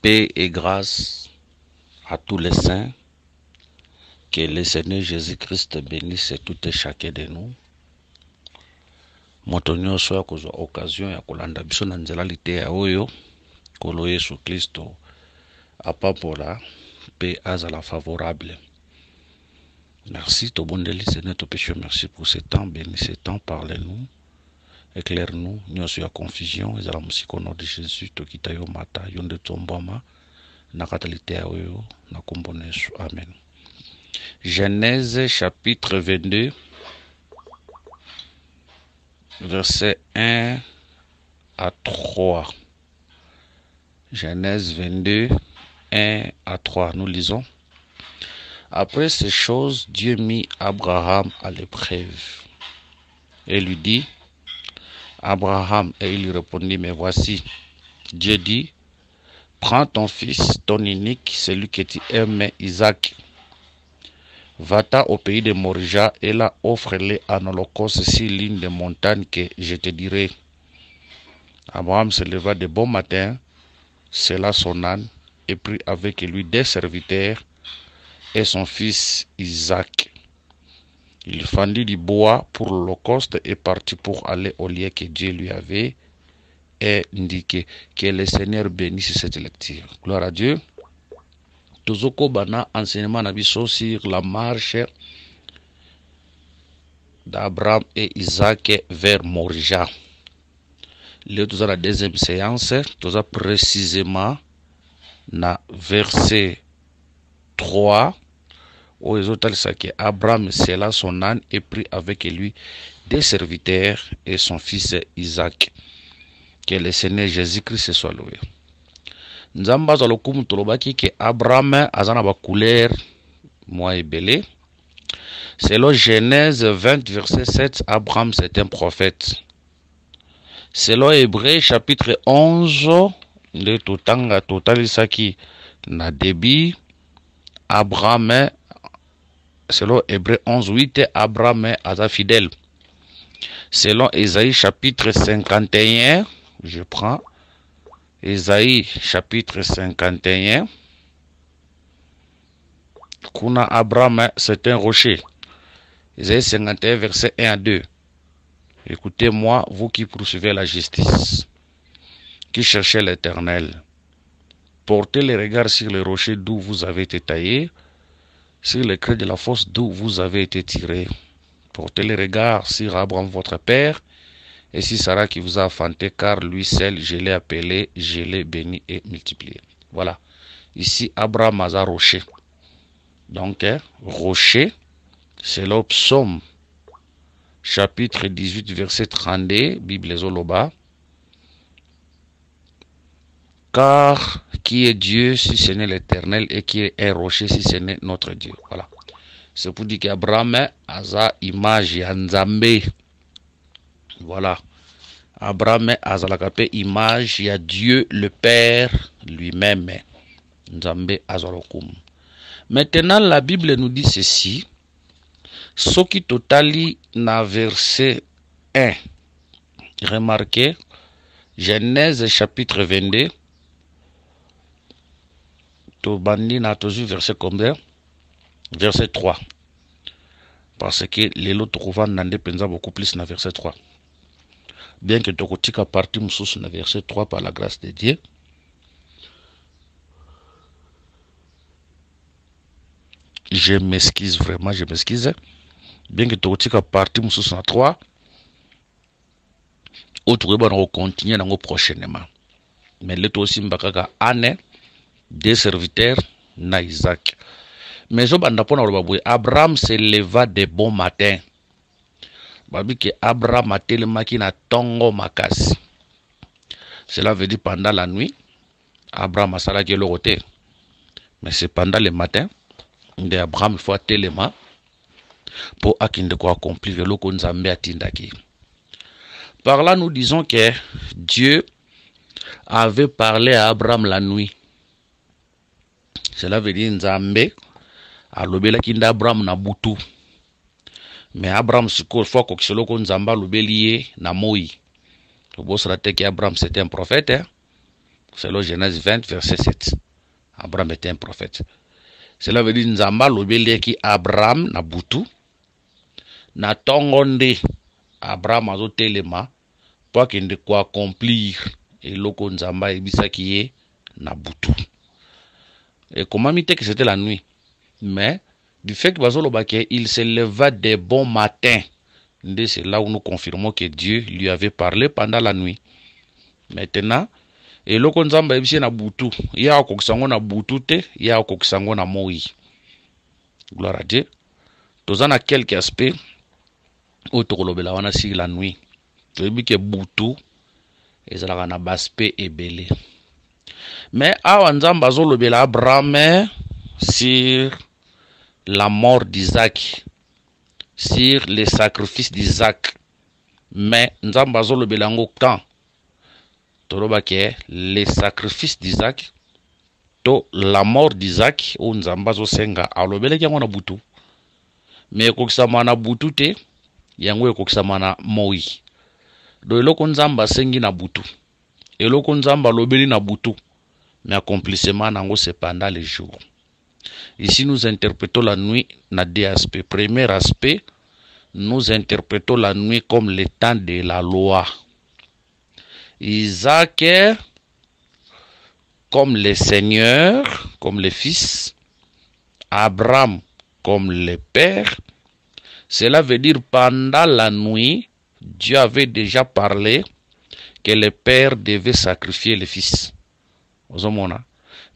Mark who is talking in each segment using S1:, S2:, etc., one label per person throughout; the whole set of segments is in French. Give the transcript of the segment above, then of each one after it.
S1: Paix et grâce à tous les saints. Que le Seigneur Jésus-Christ bénisse tout et chacun de nous. Motonyo soit kozwa occasion ya kolanda biso na nzela lite ya oyo kolo Yesu Kristo apapola pe azala favorable. Merci tobondeli Seigneur to péché, merci pour ce temps béni, ce temps, parlez-nous, éclaire-nous, nyonso ya confusion ezala musiko nom de Jésus to kitayo mata yonde tombama na katalite ya oyo na kombo na Yesu, amen. Genèse chapitre 22 verset 1 à 3. Genèse 22 1 à 3, nous lisons. Après ces choses, Dieu mit Abraham à l'épreuve et lui dit, Abraham, et il lui répondit, mais voici. Dieu dit, prends ton fils, ton unique, celui que tu aimes, Isaac. Va-t'en au pays de Morija et là offre-le en holocauste sur l'une des montagnes que je te dirai. Abraham se leva de bon matin, sella son âne et prit avec lui des serviteurs et son fils Isaac. Il fendit du bois pour l'holocauste et partit pour aller au lieu que Dieu lui avait indiqué. Que le Seigneur bénisse cette lecture. Gloire à Dieu. Tozoko bana enseignement nabiso sur la marche d'Abraham et Isaac vers Morija. Là, tout ça la deuxième séance, tout ça précisément na verset 3 où les autres disent que Abraham sella son âne et prit avec lui des serviteurs et son fils Isaac. Que le Seigneur Jésus-Christ soit loué. Nzamba za lokumu tolobaki que Abraham azana ba couleur moi belé. Selon Genèse 20 verset 7, Abraham c'est un prophète. Selon Hébreu chapitre 11 de totanga totalisaki na débit Abraham, selon Hébreu 11 8, Abraham aza fidèle. Selon Ésaïe chapitre 51, je prends Ésaïe chapitre 51. Kuna Abraham, c'est un rocher. Ésaïe 51, verset 1 à 2. Écoutez-moi, vous qui poursuivez la justice, qui cherchez l'Éternel. Portez les regards sur le rocher d'où vous avez été taillé, sur le creux de la fosse d'où vous avez été tiré. Portez les regards sur Abraham votre père, et si Sarah qui vous a enfanté, car lui seul, je l'ai appelé, je l'ai béni et multiplié. Voilà. Ici, Abraham a un rocher. Donc, rocher, c'est le psaume, chapitre 18, verset 32, Bible Zoloba. Car qui est Dieu si ce n'est l'Éternel, et qui est un rocher si ce n'est notre Dieu. Voilà. C'est pour dire qu'Abraham a une image ya Nzambe. Voilà. Abraham a une image ya Dieu le Père lui-même. Nzambe azalokum. Maintenant, la Bible nous dit ceci. Ce qui totali na verset 1. Remarquez, Genèse chapitre 22. Tobandi na tozu verset combien? Verset 3. Parce que les autres trouvent nande penza beaucoup plus na verset 3. Bien que tokotika partie mususu na verset 3 par la grâce de Dieu. Je m'excuse vraiment, je m'excuse. Bien que tokotika partie mususu na 3. Autre ba na continuer na prochainement. Mais le aussi mbakaka ane des serviteurs na Isaac. Mais Abraham se leva de bon matin. Babi que Abraham a tellement na tongo makasi. Cela veut dire pendant la nuit, Abraham a salaki le côté. Mais c'est pendant le matin, de Abraham faut tellement pour akinde ko accomplir le ko nzambe atindaki. Par là nous disons que Dieu avait parlé à Abraham la nuit. Cela veut dire Nzambe alobela kinda Abraham na butu. Mais Abraham siko fois ko kisolo ko Nzamba alobeli na moi. To bosra te que Abraham c'était un prophète. Selon Genèse 20, verset 7. Abraham était un prophète. Cela veut dire Nzamba lobeli ki Abraham na butu. Na tongonde Abraham azo telema pour qu'il ne quoi accomplir et loko Nzamba ebisa qui est na butu. Et comment mité que c'était la nuit. Mais du fait que il se leva des bons matins. C'est là où nous confirmons que Dieu lui avait parlé pendant la nuit. Maintenant, et loko Nzamba ebisa na butu. Ya okokisango na butu te, ya okokisango na moi. Gloire à Dieu. Tous en a quelques aspects où tu wana si la nuit. Tu dis que butu et ça la na aspect ebelé. Mais awa Nzamba zo lobela Abraham sur la mort d'Isaac, sur les sacrifices d'Isaac. Mais Nzamba zo lobela ngo quand les sacrifices d'Isaac, to la mort d'Isaac, ou Nzamba zo senga alobele ki na butu. Mais kokisama na butu te, yango kokisama na moi. Do eloko Nzamba sengi na butu. Eloko Nzamba lobeli na butu. Mais accomplissement nango c'est pendant les jours. Ici nous interprétons la nuit na deux aspects. Premier aspect, nous interprétons la nuit comme le temps de la loi. Isaac comme le Seigneur, comme le Fils. Abraham comme le Père. Cela veut dire pendant la nuit, Dieu avait déjà parlé que le Père devait sacrifier le Fils.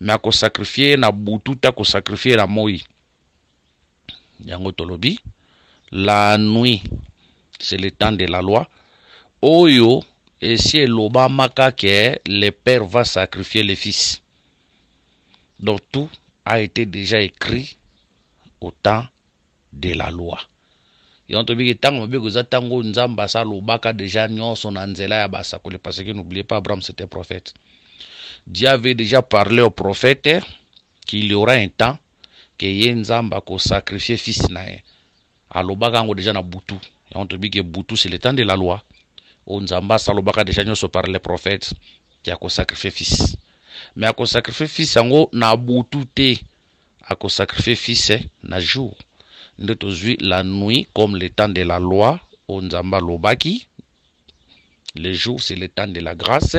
S1: Mais à sacrifier na butu ta ko sacrifier la moi. Yango tolobi. La nuit, c'est le temps de la loi. Oyo, et si l'Obama que le Père va sacrifier le Fils. Donc tout a été déjà écrit au temps de la loi. Et on te dit que tango mbe goza tango Nzamba sa lobaka déjà nyonso na nzela ya basakole parce que n'oubliez pas Abraham c'était prophète. Dieu avait déjà parlé au prophète qu'il y aura un temps que Nzamba ko sacrifier fils nae. Alobaka ngo déjà na butu. Et on te dit que butu c'est le temps de la loi. O Nzamba sa lobaka déjà nyonso par le prophète qui a ko sacrifier fils. Mais a ko sacrifier fils ngo na butu te. A ko sacrifier fils na jour. La nuit comme le temps de la loi, on Nzamba lobaki. Le jour c'est le temps de la grâce.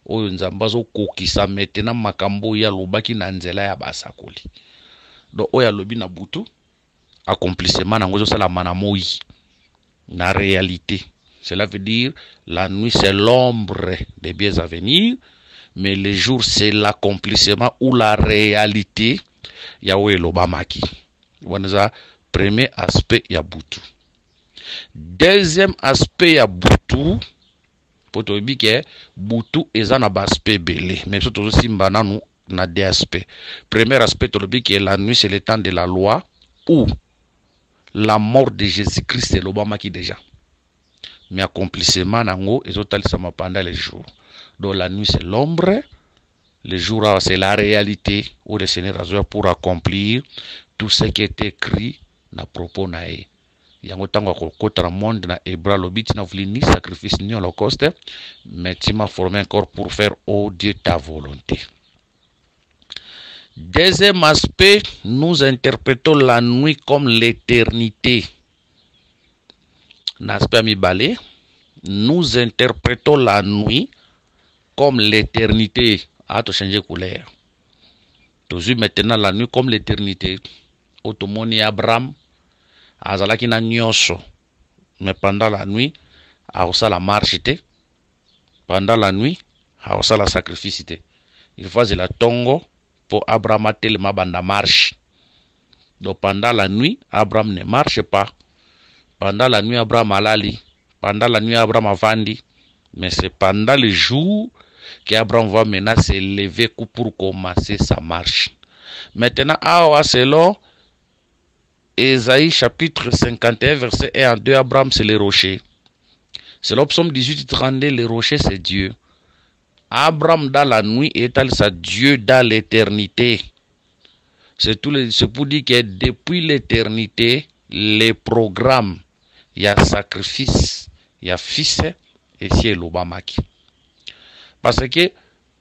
S1: On Nzamba zo kokisa maintenant makambo ya lobaki na nzela ya basakoli. Donc oya lobi na butu accomplissement nango zo sala mana moi na réalité. Cela veut dire la nuit c'est l'ombre des biens à venir, mais le jour c'est l'accomplissement ou la réalité ya oya lobamaki. Wanza premier aspect ya butu. Deuxième aspect ya butu, pour te dire que butu est un aspect belé, mais surtout aussi nous na deux aspects. Premier aspect, tu dis que la nuit c'est le temps de la loi ou la mort de Jésus-Christ c'est l'Obama qui déjà. Mais accomplissement nango et totalement pendant les jours. Donc la nuit c'est l'ombre, le jour c'est la réalité où le Seigneur a pour accomplir tout ce qui est écrit na propos nae. Yango tango kokota na monde na Hébreu lobiti na vuli ni sacrifice ni holocauste, mais tu m'as formé un corps pour faire oh Dieu ta volonté. Deuxième aspect, nous interprétons la nuit comme l'éternité. N'aspect mi balé, nous interprétons la nuit comme l'éternité. Ah, tu changer couleur. Toujours maintenant la nuit comme l'éternité. Otomoni Abraham azalaki na nyonso, mais pendant la nuit aosa la marche te, pendant la nuit aosa la sacrifice te. Il faisait la tongo pour Abraham tellement banda marche. Donc pendant la nuit Abraham ne marche pas, pendant la nuit Abraham alali, pendant la nuit Abraham avandi, mais c'est pendant le jour qu'Abraham va maintenant se lever pour commencer sa marche. Maintenant awa selon Ésaïe chapitre 51 verset 1 à 2, Abraham c'est le rocher. C'est l'Psaume 18 32, le rocher c'est Dieu. Abraham dans la nuit est sa Dieu dans l'éternité. C'est pour dire que depuis l'éternité, les programmes, il y a sacrifice, il y a fils et ciel Obamaki. Parce que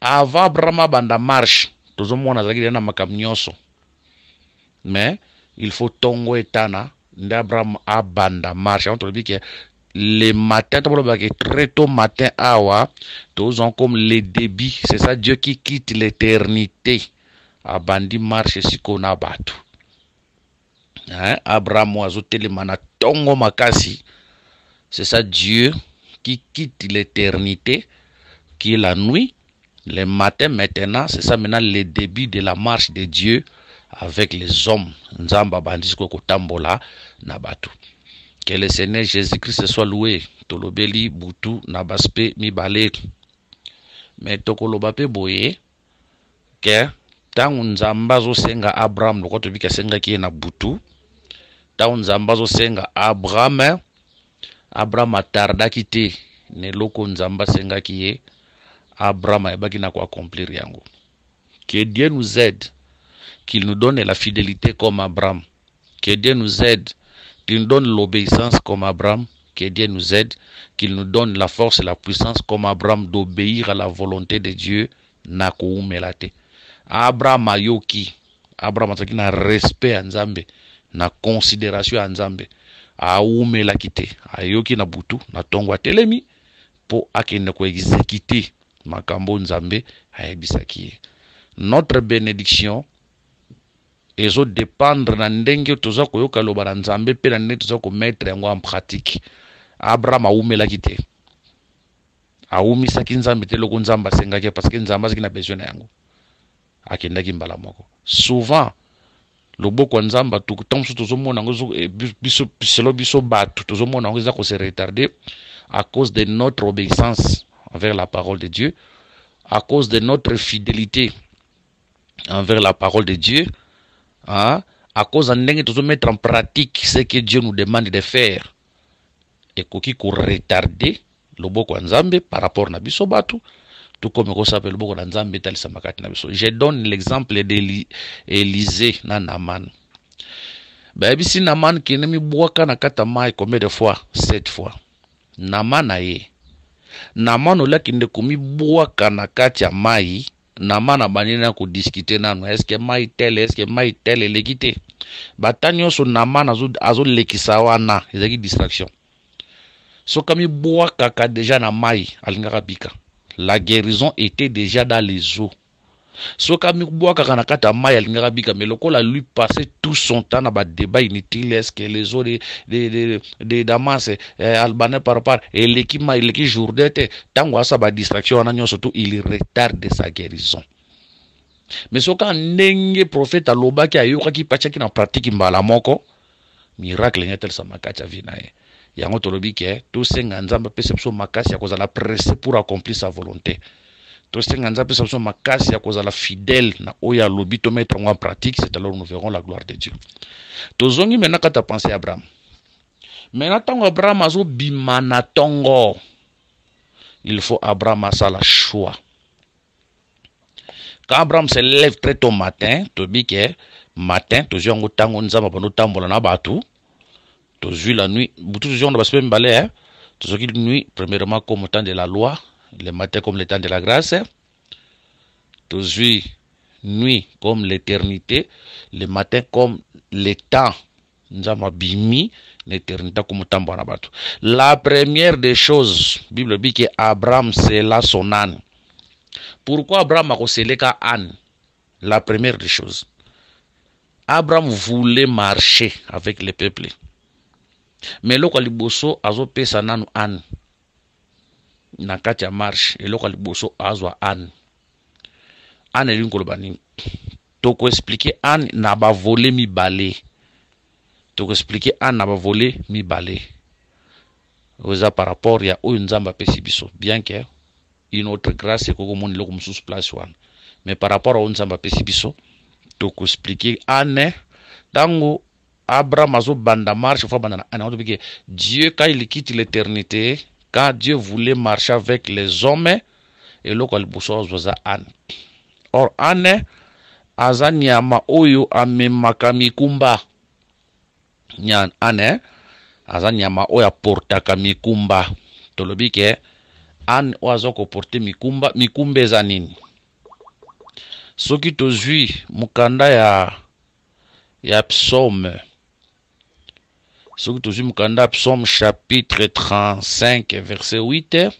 S1: avant Abraham banda marche tozomona azalaki na makambo nyonso, mais il faut tongo etana nde Abraham abanda marche avant tolobi ke le matin très tôt matin awa tozon comme le début, c'est ça Dieu qui quitte l'éternité abandi marche siko na batu. Abraham azotelema na tongo makasi, c'est ça Dieu qui quitte l'éternité qui est la nuit, le matin maintenant, c'est ça maintenant le début de la marche de Dieu avec les hommes. Nzamba bandisiko kotambola na batu. Que le Seigneur Jésus-Christ soit loué. Tolobeli butu na baspe mi bale. Mais tokoloba pe boye que tangu nzamba zo senga Abraham loko to bika senga ki na butu. Tangu nzamba zo senga Abraham atarda kite ne loko nzamba senga ki Abraham ebaki na ko accomplir yango. Que Dieu nous aide, qu'il nous donne la fidélité comme Abraham. Que Dieu nous aide, qu'il nous donne l'obéissance comme Abraham. Que Dieu nous aide, qu'il nous donne la force et la puissance comme Abraham d'obéir à la volonté de Dieu. Na koumelate. Abraham ayoki. Abraham ataki na respect à Nzambe, na considération à Nzambe. Aoumela kite. Ayoki na butu, na tongwa telemi po akende ko exécuter makambo Nzambe ayebisaki. Notre bénédiction ezo dépendre na ndenge toza koyoka loba na Nzambe pe na ndenge toza ko mettre yango en pratique. Abraham aumelaki te, aumisaki Nzambe te loko Nzamba sengaki parce que Nzamba zaki na besoin yango akendaki mbala moko. Souvent loboko Nzamba tukutamsu tozomona ngo biso selo biso batu tozomona ngo za ko se retarder à cause de notre obéissance envers la parole de Dieu, à cause de notre fidélité envers la parole de Dieu, à cause de mettre en pratique ce que Dieu nous demande de faire. Et koki ko retarder le boko Nzambe par rapport na biso batu, tout comme ko s'appelle le boko Nzambe talisa makati na biso. Je donne l'exemple d'Élisée na Naman. Ba bisi Naman ki nemi boaka na kata mai combien de fois? 7 fois. Naman aye. Naman ola ki ndekumi boaka na kati ya mai. Naman abanina ko discuter nanu, est-ce que mai tel lekite. Batanyo so Naman azo lekisa wana, ezaki distraction. So kami boa kaka déjà na mai alingaka bika. La guérison était déjà dans les eaux. So kami boa kaka na kata mai alingaka bika, mais lokola lui passait tout son temps na ba débat inutile, est-ce que les eaux de Damas albanais par rapport et l'équipe jourdete tango asa ba distraction na surtout il retarde sa guérison. Mais so ka ndenge prophète alobaki ayoka ki pachaki na pratique mbala moko, miracle ngetel sa makati avinae. Yango tolobi ke to senga Nzamba pesa biso makasi ya kozala pressé pour accomplir sa volonté. To senga Nzamba pesa biso makasi ya kozala fidèle na oya lobi to mettre en pratique, c'est alors nous verrons la gloire de Dieu. To zongi maintenant quand tu penses à Abraham. Maintenant tango Abraham azo bimana tongo. Il faut Abraham a ça la choix. Quand Abraham se lève très tôt matin, to bi ke matin to jongo tango Nzamba bano tambola na batu. Toujours la nuit, beaucoup de gens ne passent pas hein. Toujours la nuit, premièrement comme le temps de la loi, le matin comme le temps de la grâce, toujours nuit comme l'éternité, le matin comme le temps. Nous avons bimi l'éternité comme le temps. La première des choses, la Bible dit que Abraham c'est là son âne. Pourquoi Abraham a scellé qu'un âne? La première des choses, Abraham voulait marcher avec le peuple. Mais loko liboso azo pesa nanu an na kati ya marche et loko liboso azo an elingo lobani toko expliquer an na ba voler mi balé, toko expliquer an na ba voler mi balé oza par rapport ya oyo Nzamba pesi biso, bien que une autre grâce ko moni loko mususu place wana, mais par rapport à Nzamba pesi biso toko expliquer an tango Abraham azo banda marche fois banda na Dieu quand il quitte l'éternité, quand Dieu voulait marcher avec les hommes et local bosso zoza an. Or ane azanyama oyo amemaka mikumba. Nyan ane azanyama oyo portaka mikumba. Tolobi ke an oazo ko porter mikumba, mikumba eza nini? soki tozwi mukanda ya psaume, soki tozwi mukanda ya psaume chapitre 35 verset 8,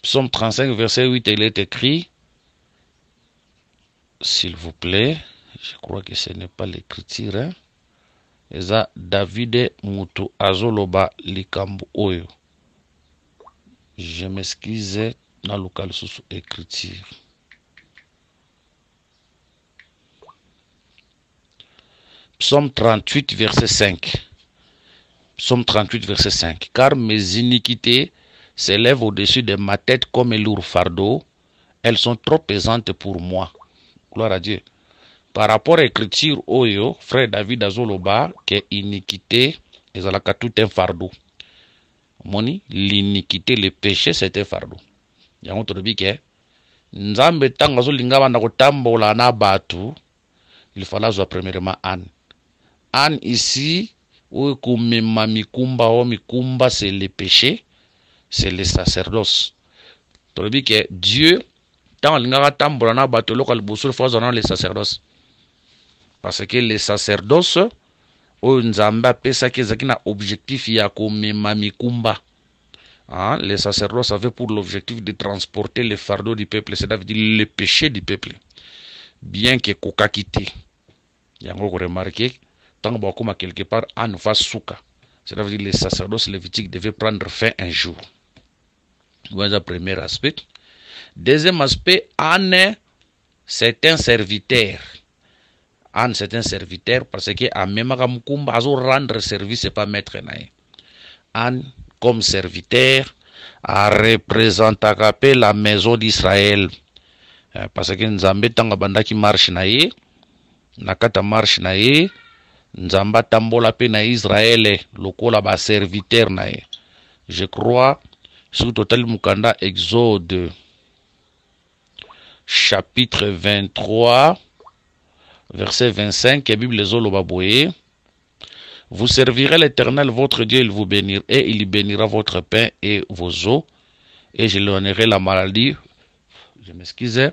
S1: psaume 35 verset 8, il est écrit, s'il vous plaît, je crois que ce n'est pas l'écriture, hein? Eza David mutu azoloba likambo oyo. Je m'excuse na local sous écriture. Psaume 38 verset 5. Psaume 38 verset 5. Car mes iniquités s'élèvent au-dessus de ma tête comme un lourd fardeau. Elles sont trop pesantes pour moi. Gloire à Dieu. Par rapport à l'écriture oyo, frère David azoloba que iniquité ezalaka tout un fardeau. Moni, l'iniquité, le péché, c'est un fardeau. Yango tolobi ke nzambe tanga zolinga banda kotambola na batu, il fallait avoir premièrement Anne. Anne ici, oyo kumema mikumba o mikumba, c'est le péché, c'est le sacerdoce. Tolobi ke Dieu tanga linga tambola na batu lokal bosul faut dans le sacerdoce. Parce que les sacerdoces, nzambe apesaki ezaki na objectif ya komema mikumba. Hein? Les sacerdoces avaient pour l'objectif de transporter le fardeau du peuple, c'est-à-dire le péché du peuple. Bien que koka quitté. Yango ko remarqué, tant que quelque part en face souka. C'est-à-dire les sacerdoces lévitiques devaient prendre fin un jour. Voilà le premier aspect. Deuxième aspect, Anne, c'est un serviteur. Anne, c'est un serviteur parce que à même Mukumba, rendre service, c'est pas maître naï. Anne, comme serviteur, a représenté la maison d'Israël. Parce que Nzambe tanga banda qui marche naï, nakata marche naï, Nzamba tambola pe na Israël, lokola ba serviteur naï. Je crois, sur total Mukanda, Exode, chapitre 23, verset 25, la Bible Zolobaboye. Vous servirez l'Éternel, votre Dieu, il vous bénira, et il bénira votre pain et vos eaux, et je lui donnerai la maladie, je m'excuse,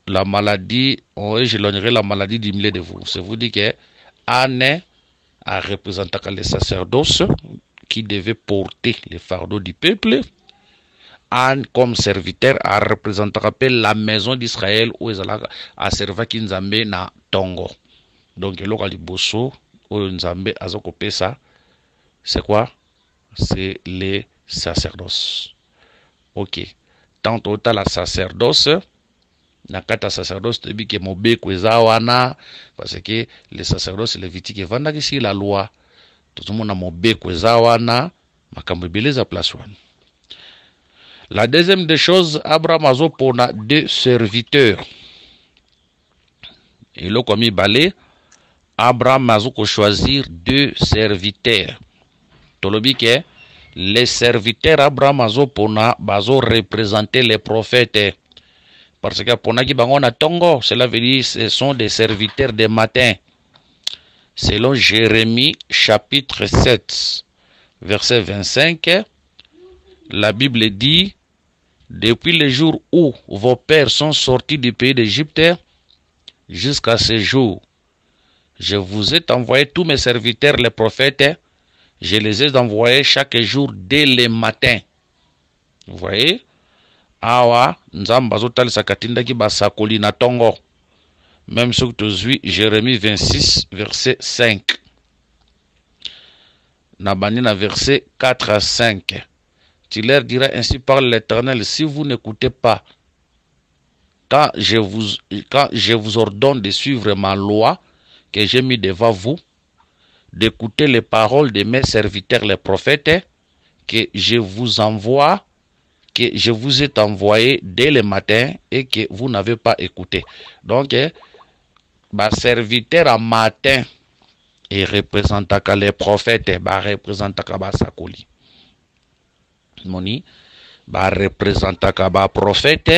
S1: la maladie, et je lui donnerai la maladie du milieu de vous. C'est vous dire que Anne a représenté les sacerdoces qui devaient porter les fardeaux du peuple. Anne, comme serviteur, a représenté la maison d'Israël où ils a servi Kinzambe na Tongo. Donc, le local bosso où Nzambe a occupé ça, c'est quoi? C'est les sacerdoces. Ok. Tant au la sacerdoce, nakata sacerdoce te bi ke mobe kwezawana, parce que les sacerdoces lévitiques vanda ici la loi. Tout le monde a mobe kwezawana, makambo beleza place wana. La deuxième des choses, Abraham a pour deux serviteurs. Et là, comme il balait, Abraham a choisir deux serviteurs. Tolobi que les serviteurs Abraham a pour représenter les prophètes. Parce que pour qui bangona tongo, cela veut dire ce sont des serviteurs de matin. Selon Jérémie chapitre 7, verset 25, la Bible dit: depuis le jour où vos pères sont sortis du pays d'Égypte jusqu'à ce jour, je vous ai envoyé tous mes serviteurs, les prophètes, je les ai envoyés chaque jour dès le matin. Vous voyez? Awa, nzamba zotal sakatinda ki basakoli na tongo. Même ce que tu suis, Jérémie 26, verset 5. Nabanina, verset 4 à 5. Tu leur diras: ainsi parle l'Éternel, si vous n'écoutez pas, quand je vous ordonne de suivre ma loi que j'ai mis devant vous, d'écouter les paroles de mes serviteurs les prophètes, que je vous envoie, que je vous ai envoyé dès le matin et que vous n'avez pas écouté. Donc, ma serviteur à matin et représente les prophètes, représente Sakoli. Moni, représente prophète,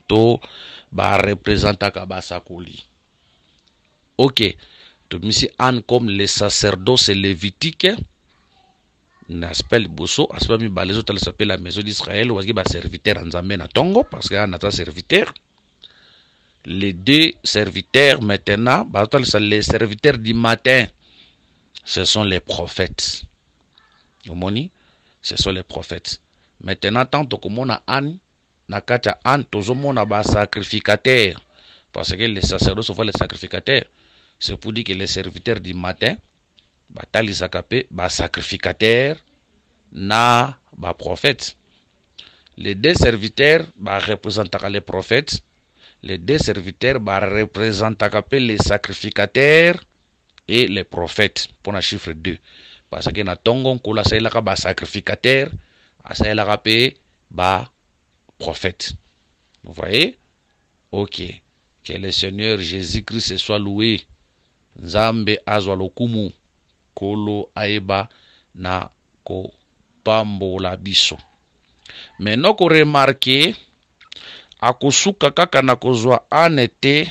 S1: to représente Sakoli. Ok. Donc, ici, Anne comme les sacerdoces lévitiques, n'aspect bosso, aspect mi balezo, tel s'appelle la maison d'Israël, ou est-ce que serviteur en Zambé na Tongo, parce qu'il y a un serviteur. Les deux serviteurs maintenant, les serviteurs du matin, ce sont les prophètes. Ce sont les prophètes. Maintenant, tant que mon an, nakata an, toujours ba sacrificateur. Parce que les sacerdotes sont les sacrificateurs. C'est pour dire que les serviteurs du matin, batali sakapé, ba sacrificateur, na ba prophète. Les deux serviteurs représentent les prophètes. Les deux serviteurs représentent les sacrificateurs et les prophètes. Pour le chiffre 2. Parce que na tongon kola sa ilaka ba sacrificateur, sa ilaka pe ba prophète. Vous voyez? Ok. Que le Seigneur Jésus-Christ soit loué. Nzambe azwa lokumu. Kolo aeba na ko pambola biso. Maintenant qu'on remarque, akosuka kaka na kozwa anete,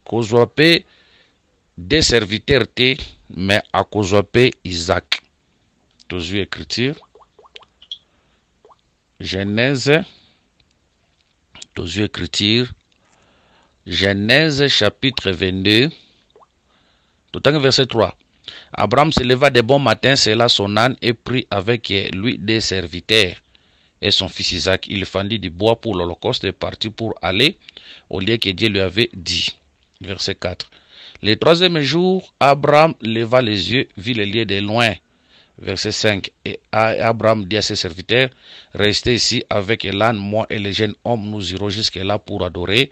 S1: kozwa pe des serviteurs te, mais akozwa pe Isaac. Tous vu écriture. Genèse. Tous vu écriture. Genèse chapitre 22. Tout en verset 3. Abraham se leva de bon matin, sella son âne et prit avec lui des serviteurs et son fils Isaac. Il fendit du bois pour l'holocauste et partit pour aller au lieu que Dieu lui avait dit. Verset 4. Le troisième jour, Abraham leva les yeux, vit le lieu de loin. Verset 5. Et Abraham dit à ses serviteurs, restez ici avec l'âne, moi et les jeunes hommes, nous irons jusque là pour adorer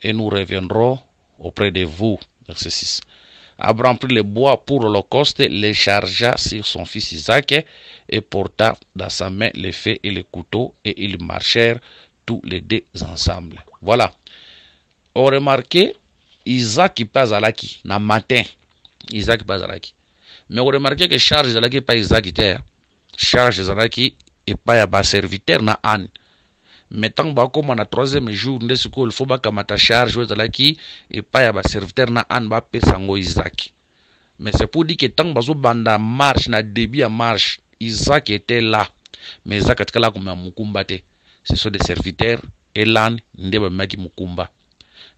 S1: et nous reviendrons auprès de vous. Verset 6. Abraham prit le bois pour l'holocauste, le chargea sur son fils Isaac et porta dans sa main le feu et le couteau et ils marchèrent tous les deux ensemble. Voilà. On remarque Isaac passe à l'aki, na matin. Isaac passe à l'aki. Mais on remarque que charge à l'aki pas Isaac terre. Charge à l'aki et pas à serviteur na âne. Mais tant que comme na troisième jour, il faut que ta charge à l'aki et pas à serviteur na âne ba pesango Isaac. Mais c'est pour dire que tant que banda marche na début à marche, Isaac était là. Mais Isaac était là comme un mukumbate. Ce sont des serviteurs et l'âne ndeba maki mukumba.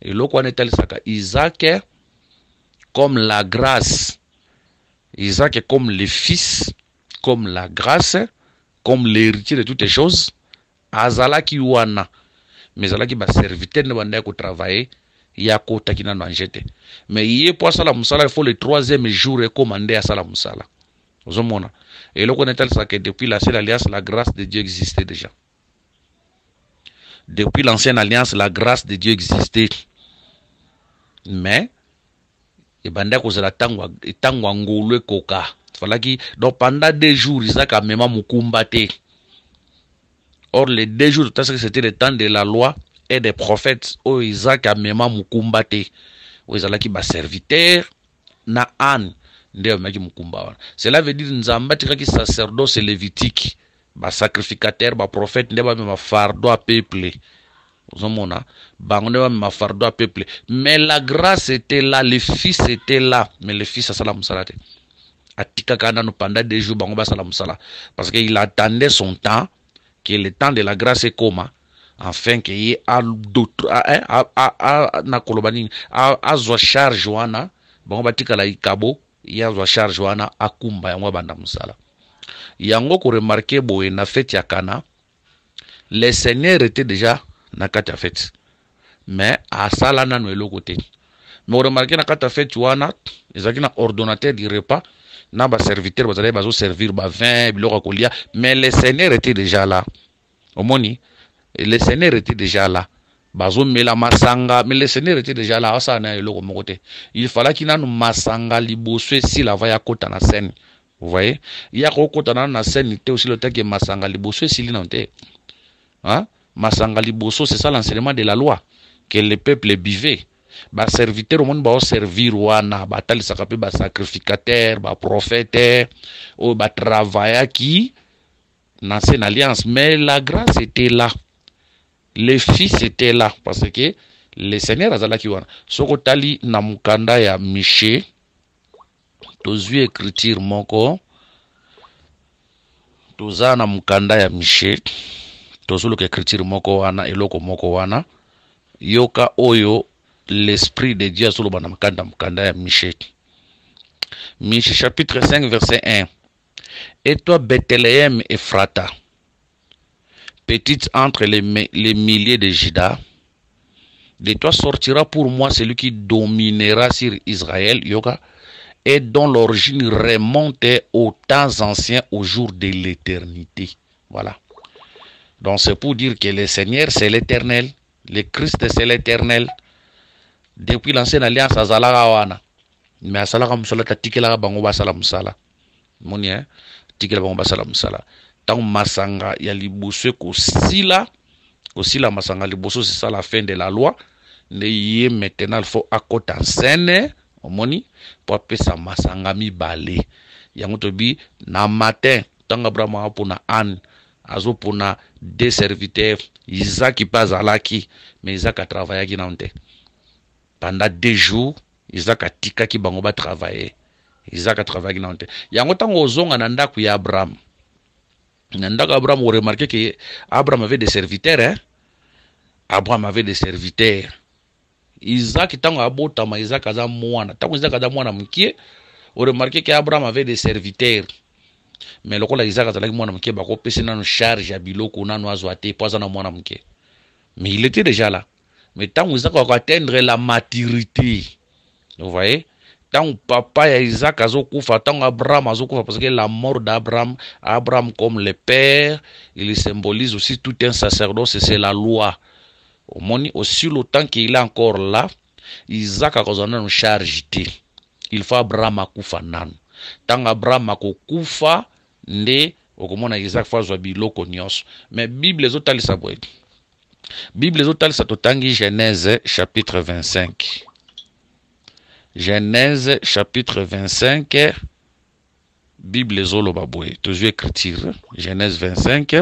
S1: Et là, on est saka Isaac comme la grâce. Isaac est comme le fils, comme la grâce, comme l'héritier de toutes les choses. Azala ki wana. Mais azala ki ba serviteur ne banda ko travailler, ya ko takina no anjete. Mais yé pour sala musala, il faut le troisième jour et commander à sala musala. Vous voyez? Et là, on est saka depuis la seule alliance, la grâce de Dieu existait déjà. Depuis l'ancienne alliance, la grâce de Dieu existait. Mais, et banda ko zala tangwa ngolwe koka. Falaki, donc pendant 2 jours, Isaac a même mukumbate. Or, les 2 jours, c'était le temps de la loi et des prophètes. Oh, Isaac a même mukumbate. Oh, Isaac ba serviteur na âne. Cela veut dire Nzambati qui sacerdoce lévitique. Ba sacrificateur, ba prophète, ndeba même fardeau à peuple. Mais la grâce était là, le fils était là, mais le fils a salam salate. Atika kana pendant 2 jours bango ba salam sala parce qu'il attendait son temps, que le temps de la grâce est comme afin qu'il y ait d'autres na kolobani a zo charge wana bango batika la ikabo ya zo charge wana akumba yango banda musala. Yango ko remarquer boye na fête ya Kana, le Seigneur était déjà na kata fête. Mais à sala na no côté. Mais remarquez na kata fête wana, ezaki na ordonnateur du repas, na ba serviteur bazali bazo servir ba vin biloko kolia, mais le Seigneur était déjà là. Omoni, le Seigneur était déjà là. Bazo mela masanga, mais le Seigneur était déjà là, ça na eloko mokote. Il fallait qu'il na masanga liboso si la va ya kota na scène. Vous voyez? Il y a kota na scène, il était aussi le temps que masanga liboso si linante. Hein? Masanga liboso, c'est ça l'enseignement de la loi que le peuple buvait. Ba serviteur au monde ba servir wana ba tali sakape ba sacrificateur, ba prophète ou ba travailler qui dans cette alliance, mais la grâce était là. Le fils était là parce que le Seigneur azala ki wana. Soko tali na mukanda ya Miché, tozui écriture moko toza na mukanda ya Miché. Tozulu ke écriture moko wana eloko moko wana yoka oyo l'esprit de Dieu sur le Michée. Michée chapitre 5 verset 1. Et toi Bethléem Ephrata, petite entre les milliers de Juda, de toi sortira pour moi celui qui dominera sur Israël, Yoga, et dont l'origine remontait aux temps anciens, au jour de l'éternité. Voilà. Donc c'est pour dire que le Seigneur c'est l'éternel, le Christ c'est l'éternel. Depuis l'ancienne alliance, azalaga wana. Mais azalaga musala tatikela bango basala musala. Moni hein, tikela bango basala musala. Tant masanga ya liboso kosila masanga liboso, c'est ça la fin de la loi. Ne maintenant il faut akota scène, moni pour appeler ça masanga mibale. Yango tobi na matin tant Abraham pona an azo pona deux serviteurs, Isaac qui pas alaki, mais Isaac a travaillé qui nante. Pendant 2 jours, Isaac a tika ki bango ba travailler. Isaac a travaillé qui nante. Yango tango ozonga na ndaku ya Abraham. Na ndaku Abraham, vous remarquez que Abraham avait des serviteurs, hein? Abraham avait des serviteurs. Isaac tango abotama Isaac aza mwana. Tango Isaac aza mwana mkie, vous remarquez que Abraham avait des serviteurs. Mais le kola Isaac azalaki mwana mkie bako pesi nanu charge ya biloko nanu azwate poza na mwana mkie. Mais il était déjà là. Mais tant que Isaac va atteindre la maturité, vous voyez, tant que papa et Isaac azokufa, tant Abraham azokufa, parce que la mort d'Abraham, Abraham comme le père, il symbolise aussi tout un sacerdoce, c'est la loi. Aussi longtemps qu'il est encore là, Isaac a besoin de charge. Il faut Abraham akufa nan. Tant Abraham akufa, nde okomona Isaac fa biloko nyos. Mais Bible les autres ça boy. Bible les autres ça totangi Genèse chapitre 25. Genèse chapitre 25. Bible les autres baboué. Toujours écriture. Genèse 25.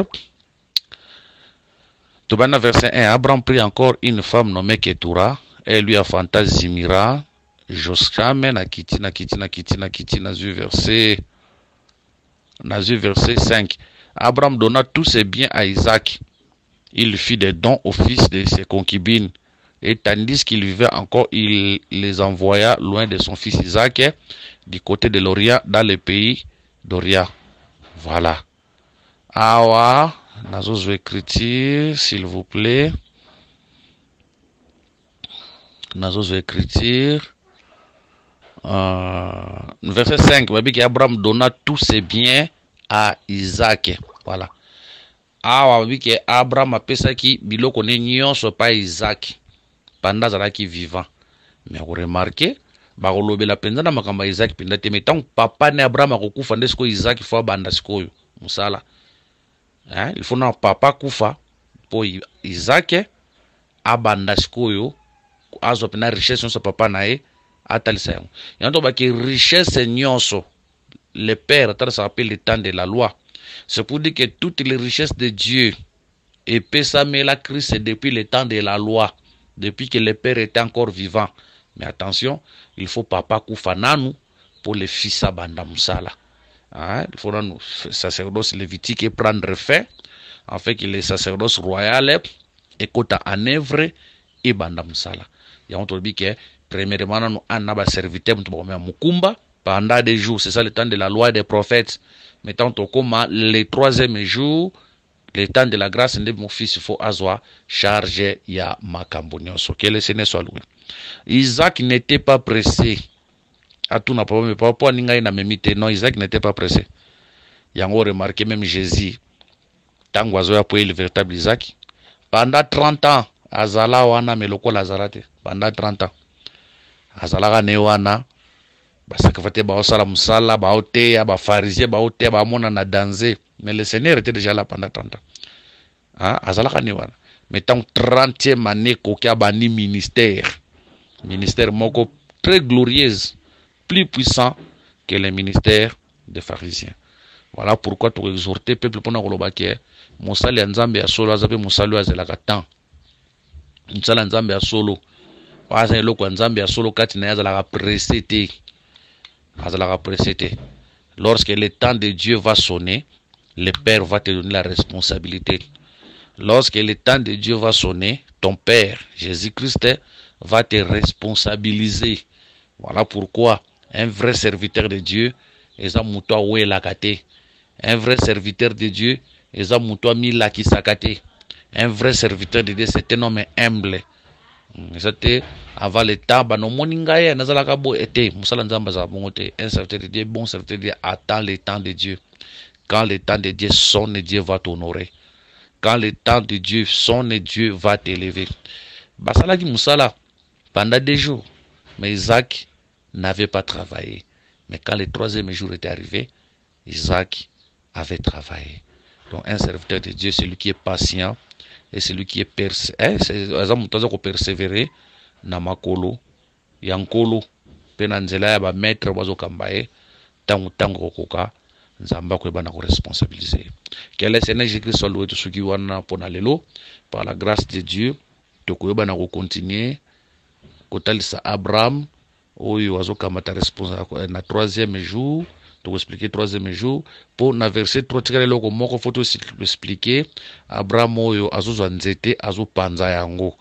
S1: Tobana verset 1. Abraham prit encore une femme nommée Ketura. Elle lui affanta Zimira. Joskame na kiti verset 5. Abraham donna tous ses biens à Isaac. Il fit des dons au fils de ses concubines. Et tandis qu'il vivait encore, il les envoya loin de son fils Isaac, du côté de l'Orient, dans le pays d'Orient. Voilà. Awa, nazo écriture, s'il vous plaît. Nazo écriture. Verset 5, Abraham donna tous ses biens à Isaac. Voilà. Awa que Abraham a pensé qui biloko ne nyonso pa Isaac pendant zalaki vivant. Mais vous remarquez, ba kolobela penza na makamba Isaac pinda te metant papa ne Abraham akokufa ndesko Isaac fo banda sikoyo musala. Hein, il faut na papa kufa po Isaac abanda sikoyo azo pena richesse so papa nae atalisa. Yanto ba ki richesse nyonso le père ça s'appelle le temps de la loi. C'est pour dire que toutes les richesses de Dieu et Pessamé la Christ depuis le temps de la loi, depuis que le père était encore vivant. Mais attention, il faut papa koufananu pour les fils à banda musala. Hein? Il faut le sacerdoce lévitique prendre fin, en fait que le sacerdoce royal est en œuvre et banda musala. Il y a un truc que premièrement nous avons serviteur mukumba pendant des jours, c'est ça le temps de la loi et des prophètes. Mettons au coma le 3e jour, le temps de la grâce de mon fils, il faut avoir chargé ya makambonyoso. Que le Seigneur soit loué. Isaac n'était pas pressé. À tout n'a pas mais papa n'inga ina memite. Non, Isaac n'était pas pressé. Yango remarqué même Jésus. Tango azo ya le véritable Isaac. Pendant 30 ans, azala wana meloko lazarate. Pendant 30 ans. Azala ne wana. Basakafate baosala musala baoteya bafarisien baoteya bamona na danser. Mais le Seigneur était déjà là pendant 30 ans. Hein? Azalaka ni wana. Mais tant 30e année kokia bani ministère. Ministère moko très glorieuse, plus puissant que le ministère des pharisiens. Voilà pourquoi tu exhorter peuple pona kolobake mosali ya nzambe ya solo azape mosali azelaka temps. Mosali nzambe ya solo. Waza eloko nzambe ya solo kati na yazalaka pressé te. Lorsque le temps de Dieu va sonner, le Père va te donner la responsabilité. Lorsque le temps de Dieu va sonner, ton Père, Jésus-Christ, va te responsabiliser. Voilà pourquoi un vrai serviteur de Dieu est un mouton oué lakate. Un vrai serviteur de Dieu est un mouton mila kisakate. Un vrai serviteur de Dieu, c'est un homme humble. C'était avant le temps, no moningaye, nazalaka bo été, musala nzamba za bongote. Un serviteur de Dieu, bon serviteur de Dieu, attend le temps de Dieu. Quand le temps de Dieu sonne, Dieu va t'honorer. Quand le temps de Dieu sonne, Dieu va t'élever. Basala qui musala pendant des jours, mais Isaac n'avait pas travaillé. Mais quand le troisième jour était arrivé, Isaac avait travaillé. Donc un serviteur de Dieu, c'est lui qui est patient et celui qui est persévérer na makolo yankolo pena nzela ya ba maître bazo kambaye tango koka nzamba ko bana ko responsabiliser. Quel est Seigneur Jésus-Christ lo to suki wana pona lelo par la grâce de Dieu to ko bana ko continuer ko talisa Abraham oyo azo kamata responsable na troisième jour. Pour expliquer troisième jour pour na verset 3 tikale loko moko faut aussi expliquer Abraham oyo azo nzete azo panza yango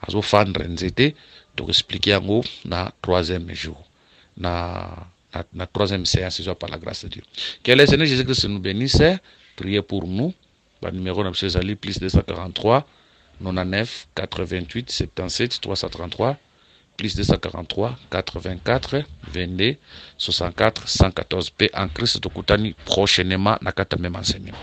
S1: azo fandre nzete to expliquer yango na troisième jour na troisième séance par la grâce de Dieu. Que le Seigneur Jésus-Christ nous bénisse. Priez pour nous. Le numéro de M. plus 243 99 88 77 333 plus 243 84 22 64 114 P en Christ Tokutani prochainement na kata même enseignement.